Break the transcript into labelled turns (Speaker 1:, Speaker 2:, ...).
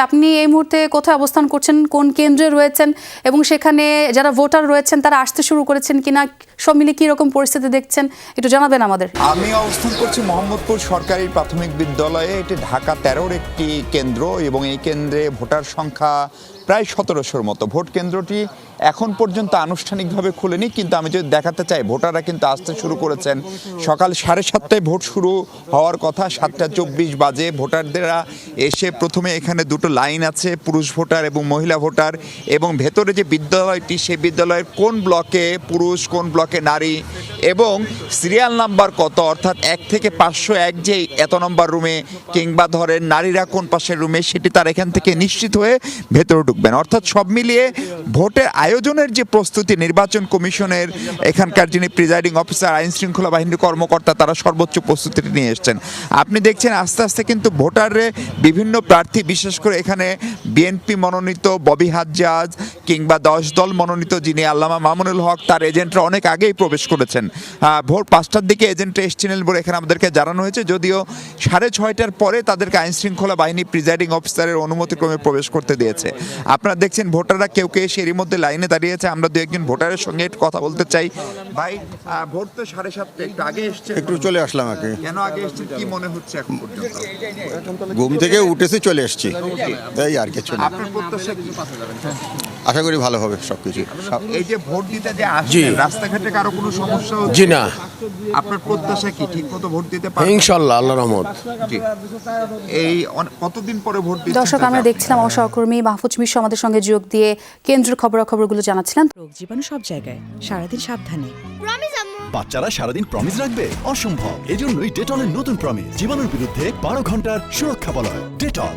Speaker 1: আপনি এই মুহূর্তে কোথায় অবস্থান করছেন, কোন কেন্দ্রে রয়েছেন এবং সেখানে যারা ভোটার রয়েছেন তারা আসতে শুরু করেছেন কিনা, সব মিলিয়ে কি রকম পরিস্থিতি দেখছেন একটু জানাবেন আমাদের।
Speaker 2: আমি অবস্থান করছি মোহাম্মদপুর সরকারি প্রাথমিক বিদ্যালয়ে। এটি ঢাকা 13-র একটি কেন্দ্র এবং এই কেন্দ্রে ভোটার সংখ্যা প্রায় 1700-র মতো। ভোট কেন্দ্রটি এখন পর্যন্ত আনুষ্ঠানিকভাবে খুলেনি, কিন্তু আমি যদি দেখাতে চাই ভোটাররা কিন্তু আসতে শুরু করেছেন। সকাল 7:30টায় ভোট শুরু হওয়ার কথা, 7:24 বাজে ভোটারদেরা এসে প্রথমে এখানে দুটো লাইন আছে, পুরুষ ভোটার এবং মহিলা ভোটার, এবং ভেতরে যে বিদ্যালয়টি সেই বিদ্যালয়ের কোন ব্লকে পুরুষ কোন ব্লকে নারী এবং সিরিয়াল নাম্বার কত, অর্থাৎ 1 থেকে 501 যে এত নম্বর রুমে কিংবা ধরেন নারীরা কোন পাশের রুমে, সেটি তার এখান থেকে নিশ্চিত হয়ে ভেতরে ঢুকবেন। অর্থাৎ সব মিলিয়ে ভোটের আয়োজনের যে প্রস্তুতি, নির্বাচন কমিশনের এখানকার যিনি প্রিজাইডিং অফিসার, আইন শৃঙ্খলা বাহিনীর কর্মকর্তা, তারা সর্বোচ্চ প্রস্তুতি নিয়ে এসছেন। আপনি দেখছেন আস্তে আস্তে কিন্তু ভোটারে বিভিন্ন প্রার্থী, বিশেষ করে এখানে বিএনপি মনোনীত ববি হাজ্জাজ কিংবা 10 দল মনোনীত যিনি আল্লামা মামুনুল হক, তার এজেন্টরা অনেক আগেই প্রবেশ করেছেন। ভোর 5টার দিকে এজেন্টরা এসেছিলেন বলে এখানে আমাদেরকে জানানো হয়েছে, যদিও 6:30টার পরে তাদেরকে আইন শৃঙ্খলা বাহিনী প্রিজাইডিং অফিসারের অনুমতিক্রমে প্রবেশ করতে দিয়েছে। আপনারা দেখছেন ভোটাররা কেউ কেউ এরই মধ্যে লাইনে দাঁড়িয়েছে। আমরা দু একজন ভোটারের সঙ্গে একটু কথা বলতে চাই। ভাই, ভোট তো 7:30, একটু আগে এসছে,
Speaker 3: একটু চলে আসলাম আগে।
Speaker 2: কেন আগে এসছেন, কি মনে হচ্ছে এখন পর্যন্ত?
Speaker 3: ঘুম থেকে উঠেছি, চলে এসছি, এই আর কিছু না।
Speaker 2: আপনার প্রত্যাশা কি?
Speaker 3: আশা করি ভালো হবে সবকিছু।
Speaker 2: এই যে ভোট দিতে যে আসছেন, রাস্তাঘাটে কারো কোনো সমস্যা হচ্ছে?
Speaker 4: জি না,
Speaker 2: আপনার প্রত্যাশা কি ঠিক মতো ভোট দিতে পারবেন?
Speaker 4: ইনশাআল্লাহ, আল্লাহর রহমত।
Speaker 2: জি। এই কতদিন পরে ভোট দিচ্ছেন?
Speaker 1: দর্শক, আমরা দেখছিলাম আমার সহকর্মী মাহফুজ মিশু আমাদের সঙ্গে যোগ দিয়ে কেন্দ্রের খবরাখবরগুলো জানাচ্ছিলেন।
Speaker 5: রোগ জীবাণু সব জায়গায়, সারাদিন সাবধানে।
Speaker 6: বাচ্চারা সারাদিন প্রমিস রাখবে? অসম্ভব। এজন্যই ডেটলের নতুন প্রমিস, জীবাণুর বিরুদ্ধে 12 ঘন্টার সুরক্ষা বলয়। ডেটল।